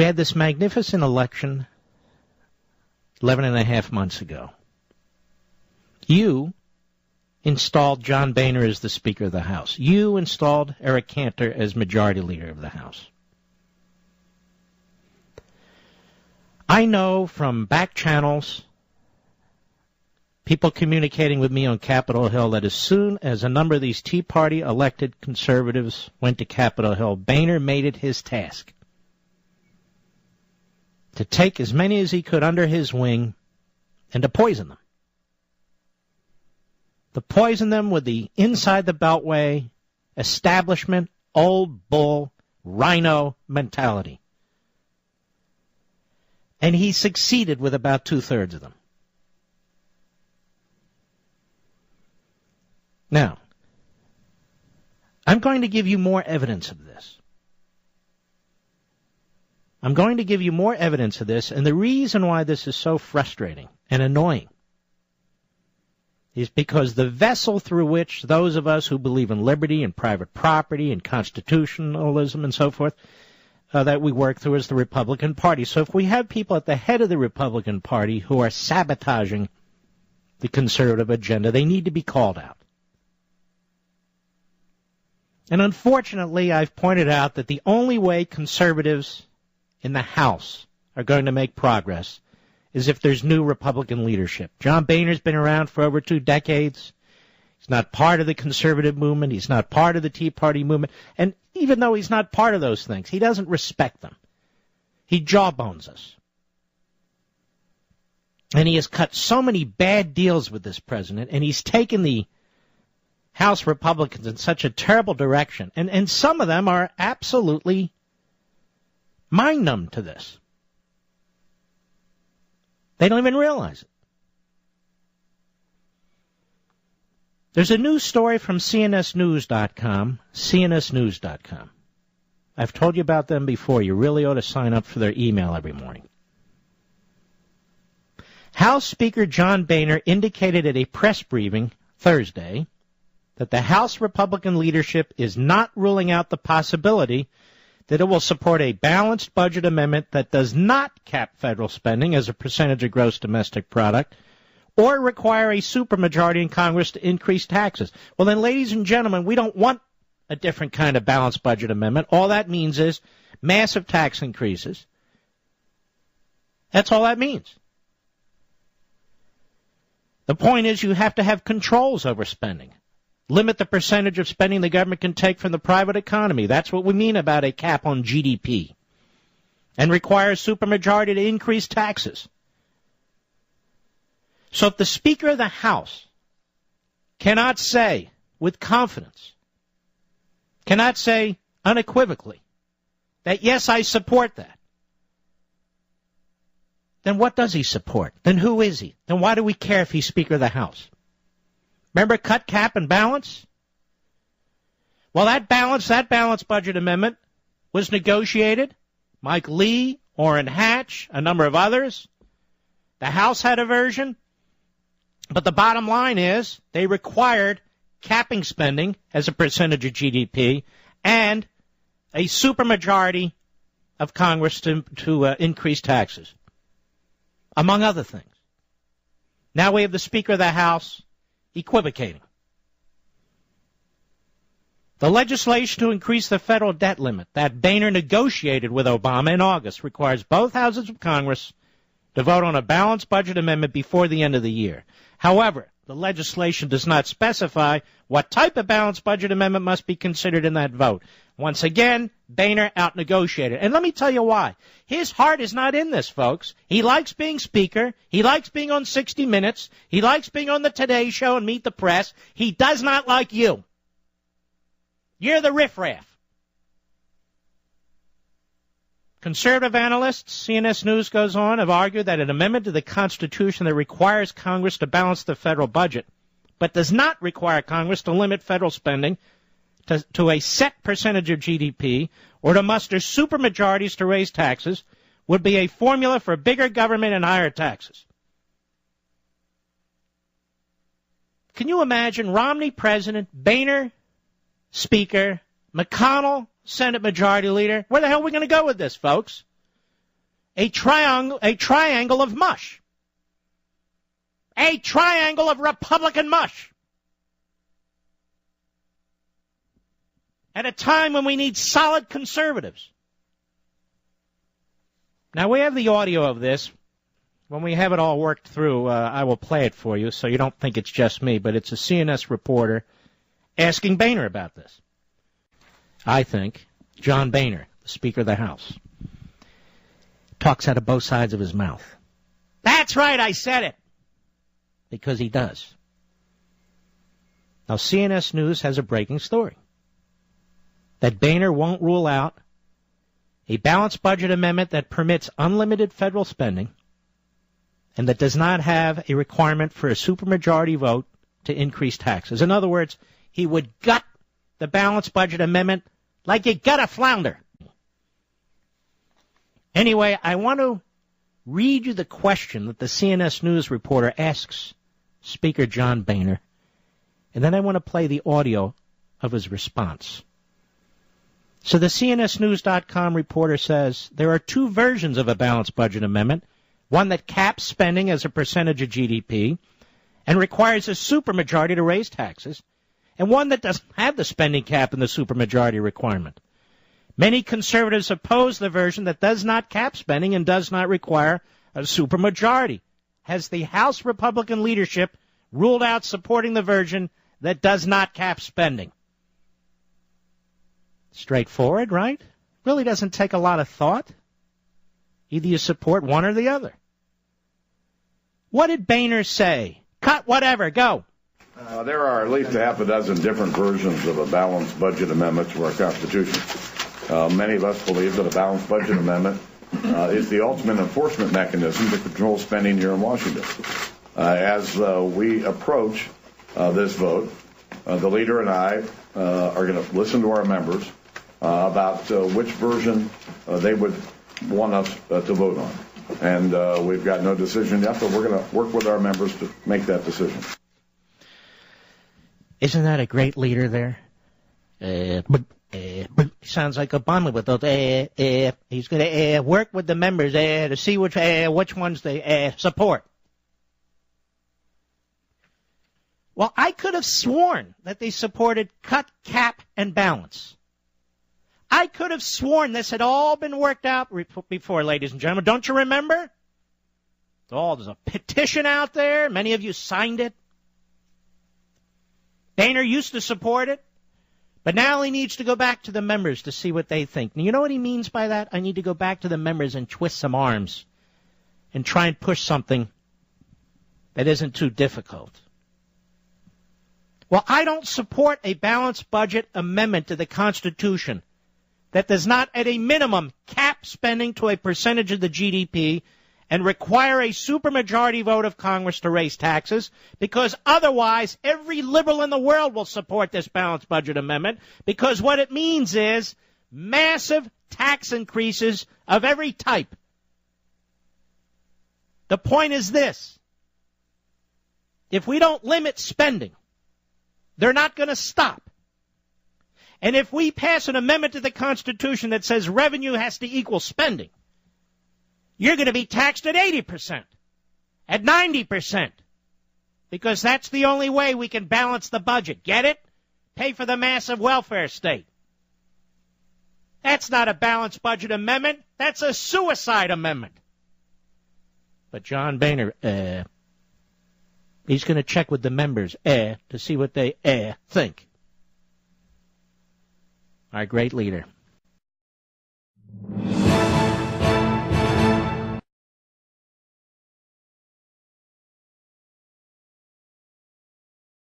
We had this magnificent election 11 and a half months ago. You installed John Boehner as the Speaker of the House. You installed Eric Cantor as Majority Leader of the House. I know from back channels, people communicating with me on Capitol Hill, that as soon as a number of these Tea Party elected conservatives went to Capitol Hill, Boehner made it his task to take as many as he could under his wing and to poison them. To poison them with the inside the Beltway, establishment, old bull, rhino mentality. And he succeeded with about two-thirds of them. Now, I'm going to give you more evidence of this. I'm going to give you more evidence of this, and the reason why this is so frustrating and annoying is because the vessel through which those of us who believe in liberty and private property and constitutionalism and so forth, that we work through is the Republican Party. So if we have people at the head of the Republican Party who are sabotaging the conservative agenda, they need to be called out. And unfortunately, I've pointed out that the only way conservatives in the House are going to make progress is if there's new Republican leadership. John Boehner's been around for over 2 decades. He's not part of the conservative movement. He's not part of the Tea Party movement. And even though he's not part of those things, he doesn't respect them. He jawbones us. And he has cut so many bad deals with this president, and he's taken the House Republicans in such a terrible direction. And some of them are absolutely mind-numb to this. They don't even realize it. There's a news story from CNSnews.com, CNSnews.com. I've told you about them before. You really ought to sign up for their email every morning. House Speaker John Boehner indicated at a press briefing Thursday that the House Republican leadership is not ruling out the possibility that it will support a balanced budget amendment that does not cap federal spending as a percentage of gross domestic product or require a supermajority in Congress to increase taxes. Well, then, ladies and gentlemen, we don't want a different kind of balanced budget amendment. All that means is massive tax increases. That's all that means. The point is you have to have controls over spending. Limit the percentage of spending the government can take from the private economy. That's what we mean about a cap on GDP. And require a supermajority to increase taxes. So if the Speaker of the House cannot say with confidence, cannot say unequivocally that, yes, I support that, then what does he support? Then who is he? Then why do we care if he's Speaker of the House? Remember cut, cap, and balance? Well, that balanced budget amendment was negotiated. Mike Lee, Orrin Hatch, a number of others. The House had a version. But the bottom line is they required capping spending as a percentage of GDP and a supermajority of Congress to increase taxes, among other things. Now we have the Speaker of the House equivocating. The legislation to increase the federal debt limit that Boehner negotiated with Obama in August requires both houses of Congress to vote on a balanced budget amendment before the end of the year. However, the legislation does not specify what type of balanced budget amendment must be considered in that vote. Once again, Boehner out-negotiated. And let me tell you why. His heart is not in this, folks. He likes being Speaker. He likes being on 60 Minutes. He likes being on the Today Show and Meet the Press. He does not like you. You're the riffraff. Conservative analysts, CNS News goes on, have argued that an amendment to the Constitution that requires Congress to balance the federal budget, but does not require Congress to limit federal spending to a set percentage of GDP or to muster supermajorities to raise taxes, would be a formula for bigger government and higher taxes. Can you imagine Romney president, Boehner Speaker, McConnell Senate Majority Leader? Where the hell are we going to go with this, folks? a triangle of mush. A triangle of Republican mush. At a time when we need solid conservatives. Now, we have the audio of this. When we have it all worked through, I will play it for you so you don't think it's just me, but it's a CNS reporter asking Boehner about this. I think John Boehner, the Speaker of the House, talks out of both sides of his mouth. That's right, I said it. Because he does. Now, CNS News has a breaking story. That Boehner won't rule out a balanced budget amendment that permits unlimited federal spending and that does not have a requirement for a supermajority vote to increase taxes. In other words, he would gut the balanced budget amendment like you gut a flounder. Anyway, I want to read you the question that the CNS News reporter asks Speaker John Boehner, and then I want to play the audio of his response. So the CNSNews.com reporter says there are two versions of a balanced budget amendment, one that caps spending as a percentage of GDP and requires a supermajority to raise taxes, and one that doesn't have the spending cap and the supermajority requirement. Many conservatives oppose the version that does not cap spending and does not require a supermajority. Has the House Republican leadership ruled out supporting the version that does not cap spending? Straightforward, right? Really doesn't take a lot of thought. Either you support one or the other. What did Boehner say? Cut whatever, go. There are at least a half a dozen different versions of a balanced budget amendment to our Constitution. Many of us believe that a balanced budget amendment is the ultimate enforcement mechanism to control spending here in Washington. As we approach this vote, the leader and I are going to listen to our members about which version they would want us to vote on. And we've got no decision yet, but we're going to work with our members to make that decision. Isn't that a great leader there? Sounds like Obama with those. He's going to work with the members to see which ones they support. Well, I could have sworn that they supported cut, cap, and balance. I could have sworn this had all been worked out before, ladies and gentlemen. Don't you remember? There's a petition out there. Many of you signed it. Boehner used to support it. But now he needs to go back to the members to see what they think. And you know what he means by that? I need to go back to the members and twist some arms and try and push something that isn't too difficult. Well, I don't support a balanced budget amendment to the Constitution that does not, at a minimum, cap spending to a percentage of the GDP and require a supermajority vote of Congress to raise taxes, because otherwise every liberal in the world will support this balanced budget amendment, because what it means is massive tax increases of every type. The point is this. If we don't limit spending, they're not going to stop. And if we pass an amendment to the Constitution that says revenue has to equal spending, you're going to be taxed at 80%, at 90%, because that's the only way we can balance the budget. Get it? Pay for the massive welfare state. That's not a balanced budget amendment. That's a suicide amendment. But John Boehner, he's going to check with the members, to see what they, think. Our great leader.